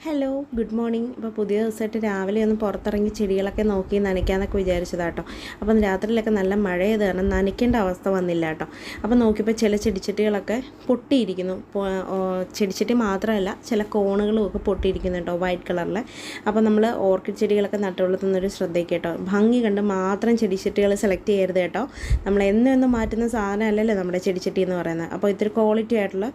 Hello, good morning. ഇപ്പോൾ പുതിയ ദിവസമായിട്ട് രാവിലെ ഒന്ന് പുറത്തിറങ്ങി ചെടികളൊക്കെ നോക്കി നനയ്ക്കാമെന്നൊക്കെ വിചാരിച്ചതാട്ടോ. അപ്പം രാത്രിയിലൊക്കെ നല്ല മഴയത് കാരണം നനയ്ക്കേണ്ട അവസ്ഥ വന്നില്ല കേട്ടോ. അപ്പം നോക്കിയപ്പോൾ ചില ചെടിച്ചട്ടികളൊക്കെ പൊട്ടിയിരിക്കുന്നു. ചെടിച്ചട്ടി മാത്രമല്ല, ചില കോണുകളും ഒക്കെ പൊട്ടിയിരിക്കുന്നു കേട്ടോ, വൈറ്റ് കളറിലെ. അപ്പോൾ നമ്മൾ ഓർക്കിഡ് ചെടികളൊക്കെ നട്ടുകൊള്ളുന്നൊരു ശ്രദ്ധയ്ക്ക് കേട്ടോ, ഭംഗി കണ്ട് മാത്രം ചെടിച്ചട്ടികൾ സെലക്ട് ചെയ്യരുത് കേട്ടോ. നമ്മൾ എന്നും മാറ്റുന്ന സാധനമല്ലല്ലോ നമ്മുടെ ചെടിച്ചട്ടി എന്ന് പറയുന്നത്. അപ്പോൾ ഇത്തിരി ക്വാളിറ്റി ആയിട്ടുള്ള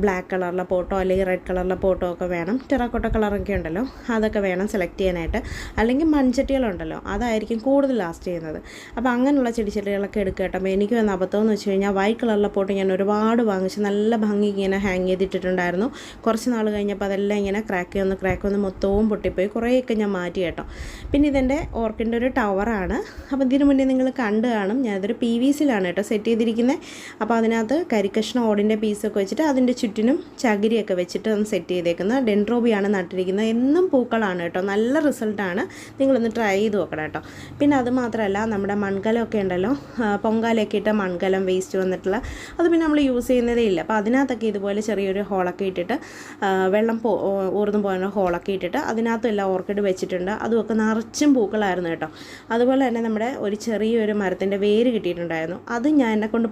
ബ്ലാക്ക് കളറിലെ പോട്ടോ അല്ലെങ്കിൽ റെഡ് കളറിലെ പോട്ടോ ഒക്കെ വേണം. ടെറാക്കോട്ട കളറൊക്കെ ഉണ്ടല്ലോ, അതൊക്കെ വേണം സെലക്ട് ചെയ്യാനായിട്ട്. അല്ലെങ്കിൽ മൺചട്ടികളുണ്ടല്ലോ, അതായിരിക്കും കൂടുതൽ ലാസ്റ്റ് ചെയ്യുന്നത്. അപ്പോൾ അങ്ങനെയുള്ള ചെടിച്ചട്ടികളൊക്കെ എടുക്കുക കേട്ടോ. അപ്പോൾ എനിക്ക് വന്ന അബദ്ധമെന്ന് വെച്ച് കഴിഞ്ഞാൽ വൈറ്റ് കളറിലെ പോട്ട് ഞാൻ ഒരുപാട് വാങ്ങിച്ച് നല്ല ഭംഗി ഇങ്ങനെ ഹാങ് ചെയ്തിട്ടിട്ടുണ്ടായിരുന്നു. കുറച്ച് നാൾ കഴിഞ്ഞപ്പോൾ അതെല്ലാം ഇങ്ങനെ ക്രാക്ക് വന്ന് മൊത്തവും പൊട്ടിപ്പോയി. കുറേയൊക്കെ ഞാൻ മാറ്റി കേട്ടോ. പിന്നെ ഇതെൻ്റെ ഓർക്കിഡിൻ്റെ ഒരു ടവറാണ്. അപ്പോൾ ഇതിന് മുന്നേ നിങ്ങൾ കണ്ടു കാണും, ഞാനതൊരു PVC-ലാണ് കേട്ടോ സെറ്റ് ചെയ്തിരിക്കുന്നത്. അപ്പോൾ അതിനകത്ത് കരിക്കഷ്ണം ഓടിൻ്റെ പീസൊക്കെ വെച്ചിട്ട് അതിൻ്റെ ചുറ്റിനും ചകിരിയൊക്കെ വെച്ചിട്ട് ഒന്ന് സെറ്റ് ചെയ്തേക്കുന്നത്. ഡെൻഡ്രോബിയാണ് നട്ടിരിക്കുന്നത്. എന്നും പൂക്കളാണ് കേട്ടോ, നല്ല റിസൾട്ടാണ്. നിങ്ങളൊന്ന് ട്രൈ ചെയ്ത് നോക്കണം കേട്ടോ. പിന്നെ അത് മാത്രമല്ല, നമ്മുടെ മൺകലമൊക്കെ ഉണ്ടല്ലോ, പൊങ്കാലയൊക്കെ ഇട്ട മൺകലം വേസ്റ്റ് വന്നിട്ടുള്ള അത് പിന്നെ നമ്മൾ യൂസ് ചെയ്യുന്നതേ ഇല്ല. അപ്പോൾ അതിനകത്തൊക്കെ ഇതുപോലെ ചെറിയൊരു ഹോളൊക്കെ ഇട്ടിട്ട് വെള്ളം ഊർന്നു പോകുന്ന ഹോളൊക്കെ ഇട്ടിട്ട് അതിനകത്തും എല്ലാം ഓർക്കിഡ് വെച്ചിട്ടുണ്ട്. അതുമൊക്കെ നിറച്ചും പൂക്കളായിരുന്നു കേട്ടോ. അതുപോലെ തന്നെ നമ്മുടെ ഒരു ചെറിയൊരു മരത്തിൻ്റെ വേര് കിട്ടിയിട്ടുണ്ടായിരുന്നു. അത് ഞാൻ എന്നെക്കൊണ്ട്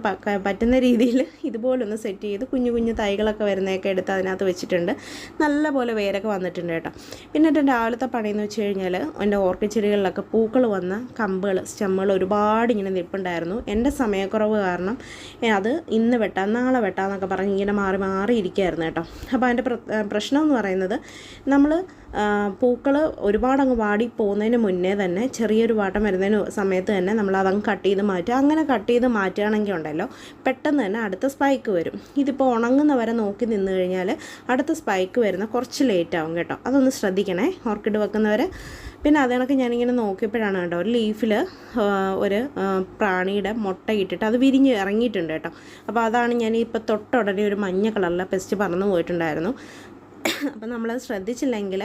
പറ്റുന്ന രീതിയിൽ ഇതുപോലൊന്ന് സെറ്റ് ചെയ്ത് കുഞ്ഞു തൈകളൊക്കെ വരുന്നതൊക്കെ എടുത്ത് അതിനകത്ത് വെച്ചിട്ടുണ്ട്. നല്ല പോലെ വേരൊക്കെ വന്നിട്ടുണ്ട് കേട്ടോ. പിന്നെ എൻ്റെ രാവിലത്തെ പണിയെന്ന് വെച്ച് കഴിഞ്ഞാൽ എൻ്റെ ഓർക്കിഡ് ചെടികളിലൊക്കെ പൂക്കൾ വന്ന കമ്പുകൾ സ്റ്റെമ്മുകൾ ഒരുപാട് ഇങ്ങനെ നിൽപ്പുണ്ടായിരുന്നു. എൻ്റെ സമയക്കുറവ് കാരണം അത് ഇന്ന് വെട്ടാം നാളെ വെട്ടാമെന്നൊക്കെ പറഞ്ഞ് ഇങ്ങനെ മാറി ഇരിക്കുകയായിരുന്നു കേട്ടോ. അപ്പോൾ അതിൻ്റെ പ്രശ്നം എന്ന് പറയുന്നത്, നമ്മൾ പൂക്കൾ ഒരുപാടങ്ങ് വാടി പോകുന്നതിന് മുന്നേ തന്നെ ചെറിയൊരു വാട്ടം വരുന്നതിന് സമയത്ത് തന്നെ നമ്മൾ അതങ്ങ് കട്ട് ചെയ്ത് മാറ്റുക. അങ്ങനെ കട്ട് ചെയ്ത് മാറ്റുകയാണെങ്കിൽ ഉണ്ടല്ലോ, പെട്ടെന്ന് തന്നെ അടുത്ത സ്പൈക്ക് വരും. ഇതിപ്പോൾ ഉണങ്ങുന്നവരെ നോക്കി നിന്ന് കഴിഞ്ഞാൽ അടുത്ത സ്പൈക്ക് വരുന്ന കുറച്ച് ലേറ്റ് ആവും കേട്ടോ. അതൊന്ന് ശ്രദ്ധിക്കണേ ഓർക്കിഡ് വെക്കുന്നവർ. പിന്നെ അതിനൊക്കെ ഞാനിങ്ങനെ നോക്കിയപ്പോഴാണ് കേട്ടോ, ഒരു ലീഫിൽ ഒരു പ്രാണിയുടെ മുട്ട ഇട്ടിട്ട് അത് വിരിഞ്ഞ് ഇറങ്ങിയിട്ടുണ്ട് കേട്ടോ. അപ്പോൾ അതാണ് ഞാൻ ഇപ്പോൾ തൊട്ടുടനെ ഒരു മഞ്ഞ കളറിലെ പെസ്റ്റ് പറന്ന് പോയിട്ടുണ്ടായിരുന്നു. അപ്പം നമ്മളത് ശ്രദ്ധിച്ചില്ലെങ്കിൽ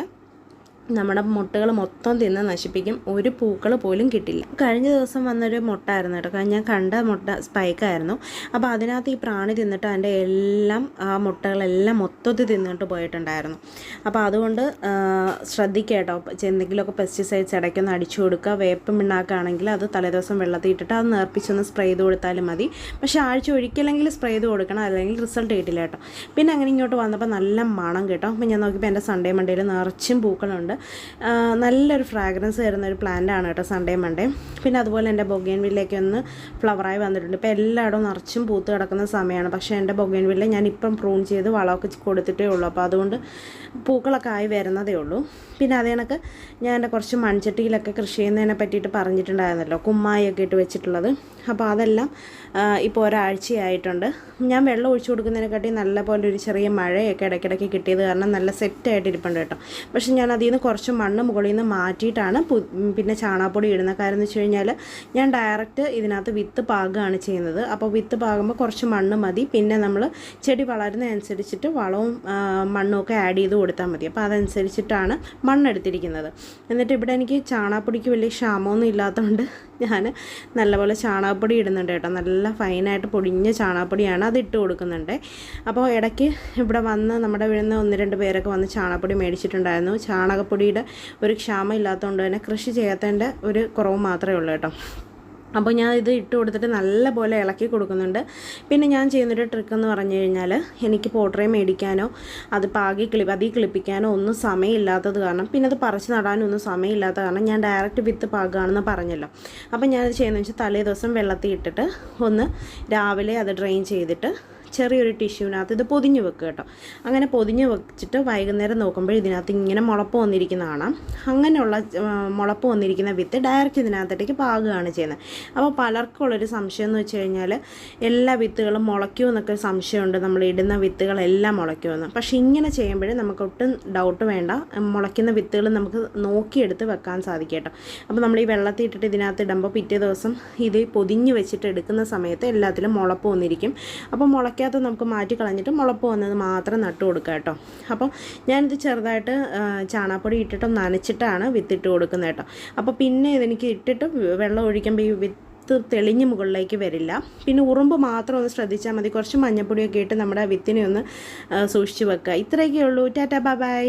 നമ്മുടെ മുട്ടകൾ മൊത്തം തിന്ന് നശിപ്പിക്കും. ഒരു പൂക്കൾ പോലും കിട്ടില്ല. കഴിഞ്ഞ ദിവസം വന്നൊരു മുട്ടായിരുന്നു കേട്ടോ, ഞാൻ കണ്ട മുട്ട സ്പൈക്കായിരുന്നു. അപ്പോൾ അതിനകത്ത് ഈ പ്രാണി തിന്നിട്ട് അതിൻ്റെ എല്ലാം ആ മുട്ടകളെല്ലാം മൊത്തത്തിൽ തിന്നിട്ട് പോയിട്ടുണ്ടായിരുന്നു. അപ്പോൾ അതുകൊണ്ട് ശ്രദ്ധിക്കുക കേട്ടോ. എന്തെങ്കിലുമൊക്കെ പെസ്റ്റിസൈഡ്സ് ഇടയ്ക്കൊന്ന് അടിച്ചു കൊടുക്കുക. വേപ്പ് പിണ്ണാക്കാണെങ്കിൽ അത് തലേദിവസം വെള്ളത്തിൽ ഇട്ടിട്ട് അത് നേർപ്പിച്ചൊന്ന് സ്പ്രേ ചെയ്ത് കൊടുത്താലും മതി. പക്ഷേ ആഴ്ച ഒരിക്കലെങ്കിൽ സ്പ്രേ ചെയ്ത് കൊടുക്കണം, അല്ലെങ്കിൽ റിസൾട്ട് കിട്ടില്ല കേട്ടോ. പിന്നെ അങ്ങനെ ഇങ്ങോട്ട് വന്നപ്പോൾ നല്ല മണം കേട്ടോ. അപ്പോൾ ഞാൻ നോക്കിയപ്പോൾ എൻ്റെ സൺഡേ മണ്ടേയിൽ നിറച്ചും പൂക്കളുണ്ട്. നല്ലൊരു ഫ്രാഗ്രൻസ് തരുന്ന ഒരു പ്ലാന്റാണ് കേട്ടോ സൺഡേ മൺഡേ. പിന്നെ അതുപോലെ എൻ്റെ ബൊഗെയിൻവില്ലയ്ക്ക് ഒന്ന് ഫ്ലവറായി വന്നിട്ടുണ്ട്. ഇപ്പോൾ എല്ലായിടവും നിറച്ചും പൂത്ത് കിടക്കുന്ന സമയമാണ്. പക്ഷേ എൻ്റെ ബൊഗെയിൻവില്ല ഞാനിപ്പം പ്രൂൺ ചെയ്ത് വളമൊക്കെ കൊടുത്തിട്ടേ ഉള്ളൂ. അപ്പോൾ അതുകൊണ്ട് പൂക്കളൊക്കെ ആയി വരുന്നതേ ഉള്ളൂ. പിന്നെ അതേ കണക്ക് ഞാൻ എൻ്റെ കുറച്ച് മൺചട്ടിയിലൊക്കെ കൃഷി ചെയ്യുന്നതിനെ പറ്റിയിട്ട് പറഞ്ഞിട്ടുണ്ടായിരുന്നല്ലോ, കുമ്മായൊക്കെ ഇട്ട് വെച്ചിട്ടുള്ളത്. അപ്പോൾ അതെല്ലാം ഇപ്പോൾ ഒരാഴ്ചയായിട്ടുണ്ട്. ഞാൻ വെള്ളം ഒഴിച്ചു കൊടുക്കുന്നതിനെക്കാട്ടി നല്ല പോലെ ഒരു ചെറിയ മഴയൊക്കെ ഇടയ്ക്കിടയ്ക്ക് കിട്ടിയത് കാരണം നല്ല സെറ്റായിട്ട് ഇരിപ്പുണ്ട് കേട്ടോ. പക്ഷേ ഞാൻ അതിൽ നിന്ന് കുറച്ച് മണ്ണ് മുകളിൽ നിന്ന് മാറ്റിയിട്ടാണ് പിന്നെ ചാണകപ്പൊടി ഇടുന്ന. കാര്യം എന്ന് വെച്ച് കഴിഞ്ഞാൽ ഞാൻ ഡയറക്റ്റ് ഇതിനകത്ത് വിത്ത് പാകുകയാണ് ചെയ്യുന്നത്. അപ്പോൾ വിത്ത് പാകുമ്പോൾ കുറച്ച് മണ്ണ് മതി. പിന്നെ നമ്മൾ ചെടി വളരുന്നതനുസരിച്ചിട്ട് വളവും മണ്ണും ഒക്കെ ആഡ് ചെയ്ത് കൊടുത്താൽ മതി. അപ്പോൾ അതനുസരിച്ചിട്ടാണ് മണ്ണെടുത്തിരിക്കുന്നത്. എന്നിട്ട് ഇവിടെ എനിക്ക് ചാണകപ്പൊടിക്ക് വലിയ ക്ഷാമമൊന്നും ഇല്ലാത്തതുകൊണ്ട് ഞാൻ നല്ലപോലെ ചാണകപ്പൊടി ഇടുന്നുണ്ട് കേട്ടോ. നല്ല ഫൈനായിട്ട് പൊടിഞ്ഞ ചാണകപ്പൊടിയാണ്, അത് ഇട്ട് കൊടുക്കുന്നുണ്ട്. അപ്പോൾ ഇടയ്ക്ക് ഇവിടെ വന്ന് നമ്മുടെ വീട്ടിൽ നിന്ന് 1-2 പേരൊക്കെ വന്ന് ചാണകപ്പൊടി മേടിച്ചിട്ടുണ്ടായിരുന്നു. ചാണകപ്പൊടിയുടെ ഒരു ക്ഷാമം ഇല്ലാത്തതുകൊണ്ട് തന്നെ കൃഷി ചെയ്യാത്തതിൻ്റെ ഒരു കുറവ് മാത്രമേ ഉള്ളൂ കേട്ടോ. അപ്പോൾ ഞാൻ ഇത് ഇട്ട് കൊടുത്തിട്ട് നല്ലപോലെ ഇളക്കി കൊടുക്കുന്നുണ്ട്. പിന്നെ ഞാൻ ചെയ്യുന്നൊരു ട്രിക്ക് എന്ന് പറഞ്ഞു കഴിഞ്ഞാൽ, എനിക്ക് പോട്ടറെ മേടിക്കാനോ അത് അതിൽ കിളിപ്പിക്കാനോ ഒന്നും സമയമില്ലാത്തത് കാരണം, പിന്നെ അത് പറിച്ച് നടാനും ഒന്നും സമയമില്ലാത്ത കാരണം ഞാൻ ഡയറക്റ്റ് വിത്ത് പാകുകയാണെന്ന് പറഞ്ഞല്ലോ. അപ്പോൾ ഞാനത് ചെയ്യുന്നതെന്ന് വെച്ചാൽ തലേ ദിവസം വെള്ളത്തിൽ ഇട്ടിട്ട് ഒന്ന് രാവിലെ അത് ഡ്രെയിൻ ചെയ്തിട്ട് ചെറിയൊരു ടിഷ്യൂവിനകത്ത് ഇത് പൊതിഞ്ഞ് വെക്കുക കേട്ടോ. അങ്ങനെ പൊതിഞ്ഞ് വെച്ചിട്ട് വൈകുന്നേരം നോക്കുമ്പോൾ ഇതിനകത്ത് ഇങ്ങനെ മുളപ്പ് വന്നിരിക്കുന്ന കാണാം. അങ്ങനെയുള്ള മുളപ്പ് വന്നിരിക്കുന്ന വിത്ത് ഡയറക്റ്റ് ഇതിനകത്തേക്ക് പാകുകയാണ് ചെയ്യുന്നത്. അപ്പോൾ പലർക്കുള്ളൊരു സംശയം എന്ന് വെച്ച് കഴിഞ്ഞാൽ, എല്ലാ വിത്തുകളും മുളയ്ക്കുമെന്നൊക്കെ സംശയമുണ്ട്, നമ്മൾ ഇടുന്ന വിത്തുകളെല്ലാം മുളയ്ക്കുമെന്ന്. പക്ഷേ ഇങ്ങനെ ചെയ്യുമ്പോൾ നമുക്ക് ഒട്ടും ഡൗട്ട് വേണ്ട, മുളയ്ക്കുന്ന വിത്തുകൾ നമുക്ക് നോക്കിയെടുത്ത് വെക്കാൻ സാധിക്കും കേട്ടോ. അപ്പോൾ നമ്മൾ ഈ വെള്ളത്തിൽ ഇട്ടിട്ട് ഇതിനകത്ത് ഇടുമ്പോൾ പിറ്റേ ദിവസം ഇത് പൊതിഞ്ഞ് വെച്ചിട്ട് എടുക്കുന്ന സമയത്ത് എല്ലാത്തിലും മുളപ്പ് വന്നിരിക്കും. അപ്പോൾ മുളയ്ക്കാത്ത നമുക്ക് മാറ്റി കളഞ്ഞിട്ട് മുളപ്പ് വന്നത് മാത്രം നട്ടു കൊടുക്കുക കേട്ടോ. അപ്പോൾ ഞാനിത് ചെറുതായിട്ട് ചാണകപ്പൊടി ഇട്ടിട്ട് നനച്ചിട്ടാണ് വിത്തിട്ട് കൊടുക്കുന്നത് കേട്ടോ. അപ്പോൾ പിന്നെ ഇതെനിക്ക് ഇട്ടിട്ട് വെള്ളം ഒഴിക്കുമ്പോൾ ഈ വിത്ത് തെളിഞ്ഞ് മുകളിലേക്ക് വരില്ല. പിന്നെ ഉറുമ്പ് മാത്രം ഒന്ന് ശ്രദ്ധിച്ചാൽ മതി. കുറച്ച് മഞ്ഞപ്പൊടിയൊക്കെ ഇട്ട് നമ്മുടെ വിത്തിനെ ഒന്ന് സൂക്ഷിച്ച് വെക്കുക. ഇത്രയൊക്കെ ഉള്ളൂ. Tata bye bye.